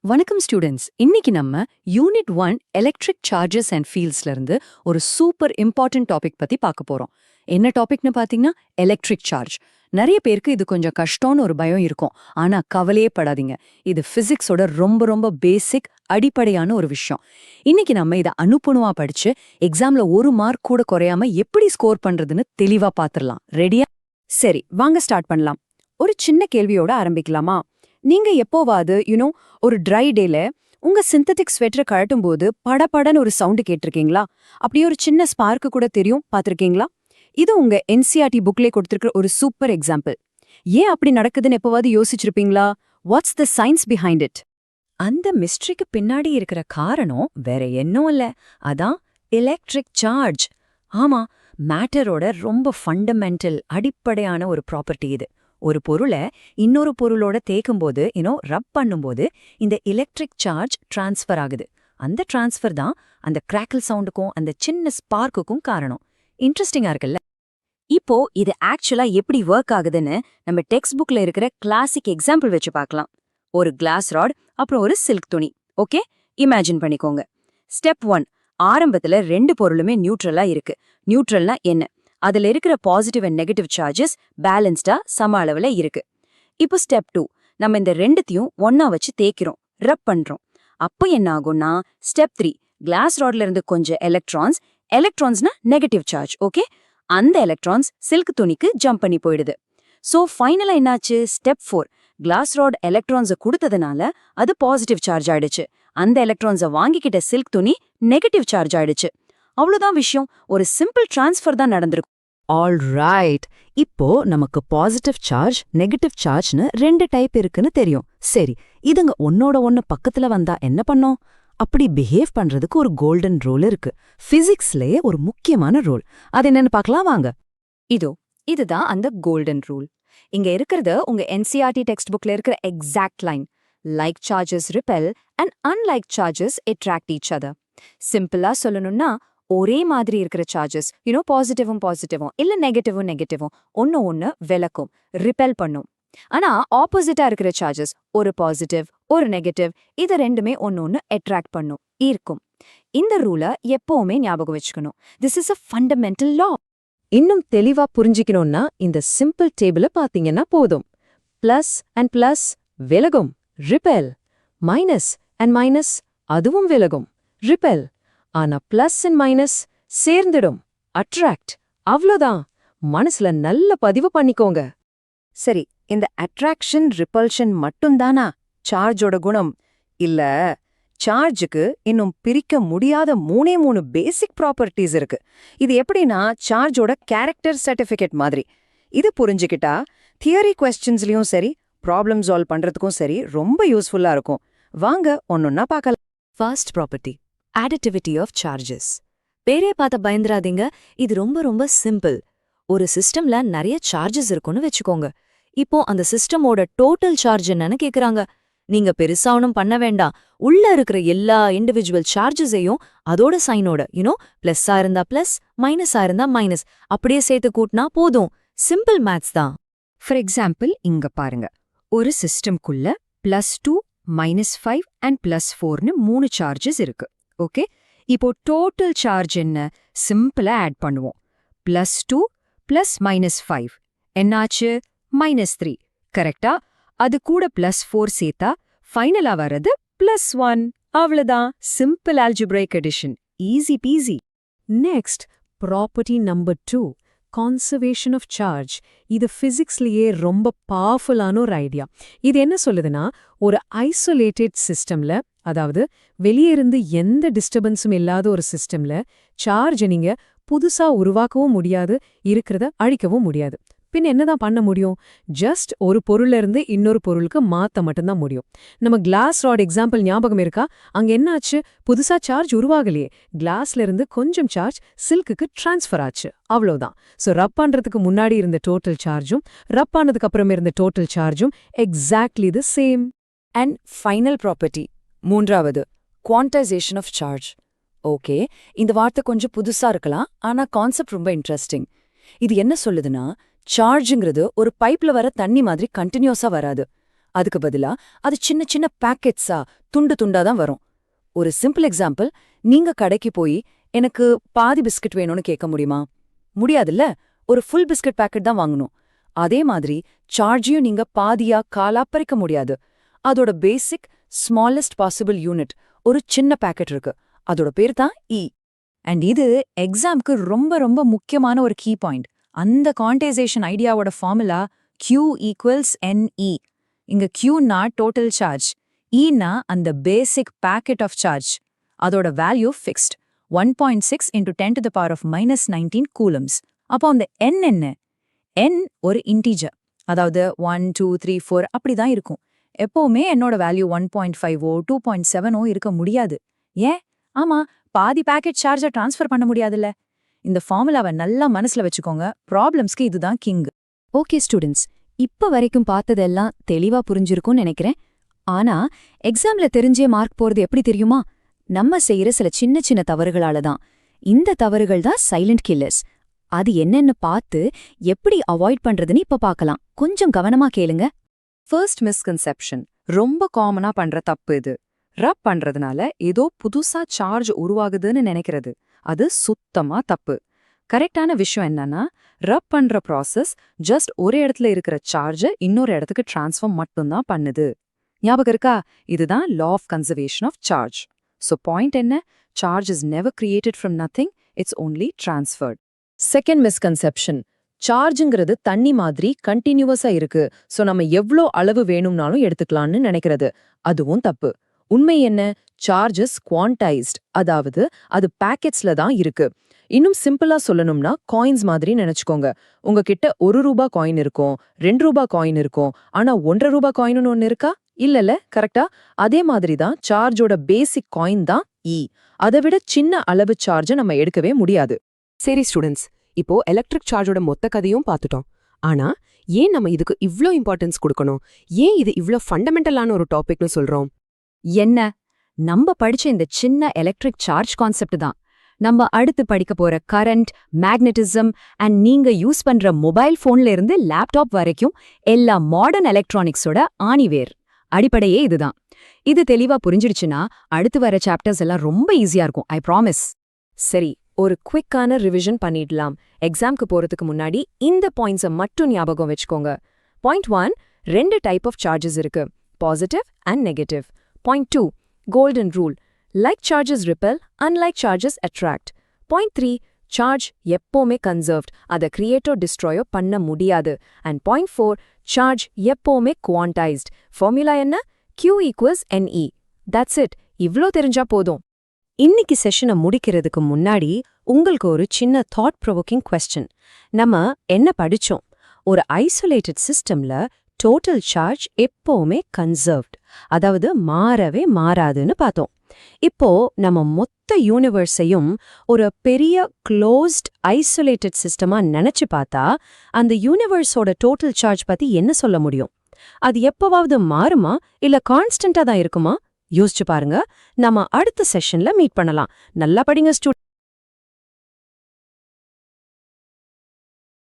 வணக்கம் ஸ்டூடெண்ட்ஸ். இன்னைக்கு நம்ம யூனிட் 1 எலக்ட்ரிக் சார்ஜஸ் அண்ட் ஃபீல்ட்ஸ்ல இருந்து ஒரு சூப்பர் இம்பார்ட்டன்ட் டாபிக் பத்தி பார்க்க போறோம். என்ன டாபிக்னு பாத்தீங்கன்னா எலக்ட்ரிக் சார்ஜ். நிறைய பேருக்கு இது கொஞ்சம் கஷ்டம்னு ஒரு பயம் இருக்கும். ஆனா கவலையே படாதீங்க, இது பிசிக்ஸோட ரொம்ப ரொம்ப பேசிக் அடிப்படையான ஒரு விஷயம். இன்னைக்கு நம்ம இதை அனுப்புணுவா படிச்சு எக்ஸாம்ல ஒரு மார்க் கூட குறையாம எப்படி ஸ்கோர் பண்றதுன்னு தெளிவா பாத்துடலாம். ரெடியா? சரி, வாங்க ஸ்டார்ட் பண்ணலாம். ஒரு சின்ன கேள்வியோட ஆரம்பிக்கலாமா? நீங்க எப்போவாது ஒரு ட்ரை டேல உங்க சிந்தட்டிக் ஸ்வெட்டரை கழட்டும் போது படபடன்னு ஒரு சவுண்டு கேட்டிருக்கீங்களா? அப்படியே ஒரு சின்ன ஸ்பார்க்கு கூட தெரியும், பார்த்திருக்கீங்களா? இது உங்க என்சிஆர்டி புக்லே கொடுத்திருக்கிற ஒரு சூப்பர் எக்ஸாம்பிள். ஏன் அப்படி நடக்குதுன்னு எப்போவாது யோசிச்சிருப்பீங்களா? What's the science behind it? அந்த மிஸ்ட்ரிக்கு பின்னாடி இருக்கிற காரணம் வேற என்னும் இல்ல, அதான் எலக்ட்ரிக் சார்ஜ். ஆமா, மேட்டரோட ரொம்ப ஃபண்டமெண்டல் அடிப்படையான ஒரு ப்ராப்பர்ட்டி இது. ஒரு பொருளை இன்னொரு பொருளோட தேக்கும்போது ரப் பண்ணும்போது இந்த எலக்ட்ரிக் சார்ஜ் டிரான்ஸ்ஃபர் ஆகுது. அந்த டிரான்ஸ்ஃபர் தான் அந்த கிராக்கிள் சவுண்டுக்கும் அந்த சின்ன ஸ்பார்க்குக்கும் காரணம். இன்ட்ரெஸ்டிங்கா இருக்குல்ல? இப்போ இது ஆக்சுவலா எப்படி ஒர்க் ஆகுதுன்னு நம்ம டெக்ஸ்ட் புக்ல இருக்கிற கிளாசிக் எக்ஸாம்பிள் வச்சு பார்க்கலாம். ஒரு கிளாஸ் ராட் அப்புறம் ஒரு சில்க் துணி. ஓகே, இமேஜின் பண்ணிக்கோங்க. ஸ்டெப் 1, ஆரம்பத்துல ரெண்டு பொருளுமே நியூட்ரலா இருக்கு. நியூட்ரல்னா என்ன? அதுல இருக்கிற பாசிட்டிவ் அண்ட் நெகட்டிவ் சார்ஜஸ் பேலன்ஸ்டா சம அளவுல இருக்கு. இப்போ ஸ்டெப் 2, நம்ம இந்த ரெண்டுத்தையும் ஒன்னா வச்சு தேய்க்கிறோம், ரப் பண்றோம். அப்ப என்ன ஆகும்னா ஸ்டெப் 3, கிளாஸ் ராட்ல இருந்து கொஞ்சம் எலக்ட்ரான்ஸ்னா நெகட்டிவ் சார்ஜ். ஓகே, அந்த எலக்ட்ரான்ஸ் சில்க் துணிக்கு ஜம்ப் பண்ணி போயிடுது. சோ ஃபைனலா என்னாச்சு? ஸ்டெப் 4, கிளாஸ் ராட் எலக்ட்ரான்ஸை கொடுத்ததுனால அது பாசிட்டிவ் சார்ஜ் ஆயிடுச்சு. அந்த எலக்ட்ரான்ஸை வாங்கிக்கிட்ட சில்க் துணி நெகட்டிவ் சார்ஜ் ஆயிடுச்சு. அவ்வளவுதான் விஷயம். ஒரு சிம்பிள் டிரான்ஸ்ஃபர் தான் நடந்திருக்கும். ஆல் ரைட், இப்போ நமக்கு பாசிட்டிவ் சார்ஜ் நெகட்டிவ் சார்ஜ்னு ரெண்டு டைப் இருக்குன்னு தெரியும். சரி, இதுங்க ஒன்னோட ஒன்னு பக்கத்துல வந்தா என்ன பண்ணோம்? அப்படி பிஹேவ் பண்றதுக்கு ஒரு கோல்டன் ரூல் இருக்கு. பிசிக்ஸ்லயே ஒரு முக்கியமான ரூல். அது என்னன்னு பார்க்கலாம் வாங்க. இதுதான் அந்த கோல்டன் ரூல். இங்க இருக்கிறது உங்க என்சிஆர்டி டெக்ஸ்ட் புக்ல இருக்கிற exact line. Like charges repel and unlike charges attract each other. சிம்பிளா சொல்லணும்னா ஒரே மாதிரி இருக்கிற சார்ஜஸ் பாசிட்டிவும் இல்ல நெகட்டிவும் ஒன்னு விளக்கும், ரிப்பெல் பண்ணும். ஆனா ஆப்போசிட்டா இருக்கிற சார்ஜஸ், ஒரு பாசிட்டிவ் ஒரு நெகட்டிவ், இது ரெண்டுமே ஒன்னு அட்ராக்ட் பண்ணும், ஈர்க்கும். இந்த ரூலை எப்பவுமே ஞாபகம் வச்சுக்கணும். திஸ் இஸ் அ ஃபண்டமெண்டல் லா. இன்னும் தெளிவா புரிஞ்சிக்கணும்னா இந்த சிம்பிள் டேபிள பாத்தீங்கன்னா போதும். பிளஸ் அண்ட் பிளஸ் விலகும், ரிப்பெல். மைனஸ் அண்ட் மைனஸ், அதுவும் விலகும், ரிப்பெல். ஆனா பிளஸ் அண்ட் மைனஸ் சேர்ந்துடும், அட்ராக்ட். அவ்வளோதான். மனசுல நல்ல பதிவு பண்ணிக்கோங்க. சரி, இந்த அட்ராக்ஷன் ரிப்பல்ஷன் மட்டும்தானா சார்ஜோட குணம்? இல்ல, சார்ஜுக்கு இன்னும் பிரிக்க முடியாத மூணு பேசிக் ப்ராப்பர்ட்டிஸ் இருக்கு. இது எப்படின்னா சார்ஜோட கேரக்டர் சர்டிஃபிகேட் மாதிரி. இது புரிஞ்சுக்கிட்டா தியரி கொஸ்டின்ஸ்லயும் சரி, ப்ராப்ளம் சால்வ் பண்றதுக்கும் சரி ரொம்ப யூஸ்ஃபுல்லா இருக்கும். வாங்க ஒன்னொன்னா பார்க்கலாம். First property, additivity of charges. பேரே பார்த்த பயந்துராதீங்க, இது ரொம்ப ரொம்ப சிம்பிள். ஒரு சிஸ்டம்ல நிறைய சார்ஜஸ் இருக்குன்னு வச்சுக்கோங்க. இப்போ அந்த சிஸ்டமோட டோட்டல் சார்ஜ் என்னன்னு கேக்குறாங்க. நீங்க பெருசா ஒன்னும் பண்ண வேண்டாம். உள்ள இருக்கிற எல்லா இண்டிவிஜுவல் சார்ஜஸையும் அதோட சைனோட பிளஸ்ஸா இருந்தா பிளஸ், மைனஸா இருந்தா மைனஸ் அப்படியே சேர்த்து கூட்டினா போதும். சிம்பிள் மேத்ஸ் தான். ஃபார் எக்ஸாம்பிள் இங்க பாருங்க, ஒரு சிஸ்டம்குள்ள +2, -5 அண்ட் +4னு 3 சார்ஜஸ் இருக்கு. ஓகே, இப்போ டோட்டல் சார்ஜ் என்ன? சிம்பிளா ஆட் பண்ணுவோம். +2 + -5 என்னாச்சு? -3. கரெக்டா? அது கூட +4 சேர்த்தா ஃபைனலா வர்றது +1. அவ்வளவுதான். Simple algebraic addition. Easy peasy. Next property number 2, conservation of charge. இது பிசிக்ஸ்லயே ரொம்ப பவர்ஃபுல்லான ஒரு ஐடியா. இது என்ன சொல்லுதுன்னா, ஒரு ஐசோலேட்டட் சிஸ்டம்ல, அதாவது வெளியே இருந்து எந்த டிஸ்டர்பன்ஸும் இல்லாத ஒரு சிஸ்டம்ல சார்ஜை நீங்க புதுசா உருவாக்கவும் முடியாது, இருக்கிறத அழிக்கவும் முடியாது. பின் என்னதான் பண்ண முடியும்? ஜஸ்ட் ஒரு பொருள்ல இருந்து இன்னொரு பொருளுக்கு மாத்த மட்டும்தான் முடியும். நம்ம கிளாஸ் ராட் எக்ஸாம்பிள் ஞாபகம் இருக்கா? அங்க என்னாச்சு? புதுசா சார்ஜ் உருவாகலையே, கிளாஸ்ல இருந்து கொஞ்சம் சார்ஜ் சில்க்குக்கு டிரான்ஸ்ஃபர் ஆச்சு, அவ்வளவுதான். சோ ரப் பண்றதுக்கு முன்னாடி இருந்த டோட்டல் சார்ஜும் ரப் ஆனதுக்கு அப்புறம் இருந்த டோட்டல் சார்ஜும் exactly the same. And final property, மூன்றாவது, குவான்டைசேஷன் ஆஃப் சார்ஜ். ஓகே, இந்த வார்த்தை கொஞ்சம் புதுசா இருக்கலாம், ஆனா கான்செப்ட் ரொம்ப இன்ட்ரெஸ்டிங். இது என்ன சொல்லுதுன்னா, சார்ஜுங்கிறது ஒரு பைப்ல வர தண்ணி மாதிரி கண்டினியூஸா வராது. அதுக்கு பதிலா அது சின்ன சின்ன பாக்கெட்ஸா துண்டு துண்டா தான் வரும். ஒரு சிம்பிள் எக்ஸாம்பிள், நீங்க கடைக்கு போய் எனக்கு பாதி பிஸ்கட் வேணும்னு கேட்க முடியுமா? முடியாதுல்ல. ஒரு ஃபுல் பிஸ்கட் பாக்கெட் தான் வாங்கணும். அதே மாதிரி சார்ஜையும் நீங்க பாதியா காலா பறிக்க முடியாது. அதோட பேசிக் ஸ்மாலஸ்ட் பாசிபிள் யூனிட் ஒரு சின்ன பாக்கெட் இருக்கு. அதோட பேர் தான் இ. அண்ட் இது எக்ஸாம்க்கு ரொம்ப ரொம்ப முக்கியமான ஒரு கீ பாயிண்ட். அந்த குவான்டைசேஷன் ஐடியாவோட ஃபார்முலா Q ஈக்குவல்ஸ் NE. இங்க Qனா டோட்டல் சார்ஜ், Eனா அந்த பேசிக் பாக்கெட் ஆஃப் சார்ஜ். அதோட வேல்யூ ஃபிக்ஸ்ட் 1.6 × 10⁻⁻19 கூலம்ஸ். அப்போ அந்த N என்ன? N ஒரு இன்டீஜர், அதாவது 1 2 3 4 அப்படிதான் இருக்கும். எப்பவுமே என்னோட வேல்யூ 1.5ஓ 2.7ஓ இருக்க முடியாது. ஏன்? ஆமா, பாதி பாக்கெட் சார்ஜை டிரான்ஸ்ஃபர் பண்ண முடியாதுல்ல. இந்த ஃபார்முலாவை நல்லா மனசுல வச்சுக்கோங்க. ப்ராப்ளம்ஸ்க்கு இதுதான் கிங். ஓகே ஸ்டூடெண்ட்ஸ், இப்ப வரைக்கும் பார்த்ததெல்லாம் தெளிவா புரிஞ்சிருக்கும்னு நினைக்கிறேன். ஆனா எக்ஸாம்ல தெரிஞ்சே மார்க் போறது எப்படி தெரியுமா? நம்ம செய்யற சில சின்ன சின்ன தவறுகளால தான். இந்த தவறுகள் தான் சைலண்ட் கில்லர்ஸ். அது என்னன்னு பார்த்து எப்படி அவாய்ட் பண்றதுன்னு இப்ப பார்க்கலாம். கொஞ்சம் கவனமா கேளுங்க. ஃபர்ஸ்ட் மிஸ்கன்செப்ஷன், ரொம்ப காமனா பண்ற தப்பு இது. ரப் பண்றதுனால ஏதோ புதுசா சார்ஜ் உருவாகுதுன்னு நினைக்கிறது. அது சுத்தமா தப்பு. கரெக்டான விஷயம் என்னன்னா, ரப் பண்ற ப்ராசஸ் ஜஸ்ட் ஒரு இடத்துல இருக்கிற சார்ஜை இன்னொரு இடத்துக்கு டிரான்ஸ்ஃபர் மட்டும்தான் பண்ணுது. ஞாபகம் இருக்கா? இதுதான் law of conservation of charge. So point என்ன? Charge is never created from nothing, it's only transferred. Second misconception, சார்ஜுங்கிறது தண்ணி மாதிரி கண்டினியூவஸா இருக்கு, ஸோ நம்ம எவ்வளோ அளவு வேணும்னாலும் எடுத்துக்கலாம்னு நினைக்கிறது. அதுவும் தப்பு. உண்மை என்ன? சார்ஜஸ் குவான்டைஸ்ட், அதாவது அது பாக்கெட்ஸ்ல தான் இருக்கு. இன்னும் சிம்பிளா சொல்லணும்னா காயின்ஸ் மாதிரி நினைச்சுக்கோங்க. உங்ககிட்ட ₹1 காயின் இருக்கும், ₹2 காயின் இருக்கும், ஆனா ₹1.5 காயின்னு ஒன்னு இருக்கா? இல்லல, கரெக்டா? அதே மாதிரி தான் சார்ஜோட பேசிக் காயின் தான் இ. அதை விட சின்ன அளவு சார்ஜை நம்ம எடுக்கவே முடியாது. சரி ஸ்டூடெண்ட்ஸ், இப்போ எலக்ட்ரிக் சார்ஜோட மொத்த கதையும் பார்த்துட்டோம். ஆனா ஏன் நம்ம இதுக்கு இவ்ளோ இம்பார்ட்டன்ஸ் கொடுக்கணும்? ஏன் இது இவ்ளோ ஃபண்டமெண்டலான ஒரு டாபிக்னு சொல்றோம்? என்ன? நம்ம படிச்ச இந்த சின்ன எலக்ட்ரிக் சார்ஜ் கான்செப்ட் தான் நம்ம அடுத்து படிக்க போற கரண்ட், மேக்னெட்டிசம் அண்ட் நீங்க யூஸ் பண்ற மொபைல் போன்ல இருந்து லேப்டாப் வரைக்கும் எல்லா மாடர்ன் எலக்ட்ரானிக்ஸோட ஆணிவேர். அடிப்படையே இதுதான். இது தெளிவா புரிஞ்சிடுச்சுன்னா அடுத்து வர சாப்டர்ஸ் எல்லாம் ரொம்ப ஈஸியா இருக்கும், ஐ ப்ராமிஸ். சரி, ஒரு குவிக்கான ரிவிஷன் பண்ணிடலாம். எக்ஸாம்க்கு போறதுக்கு முன்னாடி இந்த பாயிண்ட்ஸை மட்டும் ஞாபகம் வச்சுக்கோங்க. பாயிண்ட் 1, 2 டைப் ஆஃப் சார்ஜஸ் இருக்கு, positive and negative. Point 2, golden rule, like charges ripple, unlike charges attract. Point 3, charge எப்போவுமே கன்சர்வ்ட், அதை கிரியேட்டோ டிஸ்ட்ராயோ பண்ண முடியாது. அண்ட் பாயிண்ட் 4, சார்ஜ் எப்போவுமே குவான்டைஸ்ட். ஃபார்முலா என்ன? Q equals NE. That's it. இவ்ளோ தெரிஞ்சா போதும். இன்னைக்கு செஷனை முடிக்கிறதுக்கு முன்னாடி உங்களுக்கு ஒரு சின்ன தாட் ப்ரொவோக்கிங் கொஸ்டின். நம்ம என்ன படிச்சோம்? ஒரு ஐசோலேட்டட் சிஸ்டம்ல டோட்டல் சார்ஜ் எப்பவுமே கன்சர்வ்ட், அதாவது மாறவே மாறாதுன்னு பார்த்தோம். இப்போ நம்ம மொத்த யூனிவர்ஸையும் ஒரு பெரிய க்ளோஸ்ட் ஐசோலேட்டட் சிஸ்டமா நினைச்சு பார்த்தா அந்த யூனிவர்ஸோட டோட்டல் சார்ஜ் பத்தி என்ன சொல்ல முடியும்? அது எப்பவாவது மாறுமா இல்ல கான்ஸ்டன்டா தான் இருக்குமா? யோசிச்சு பாருங்க. நம்ம அடுத்த செஷன்ல மீட் பண்ணலாம். நல்லா படிங்க ஸ்டூடெண்ட்ஸ்.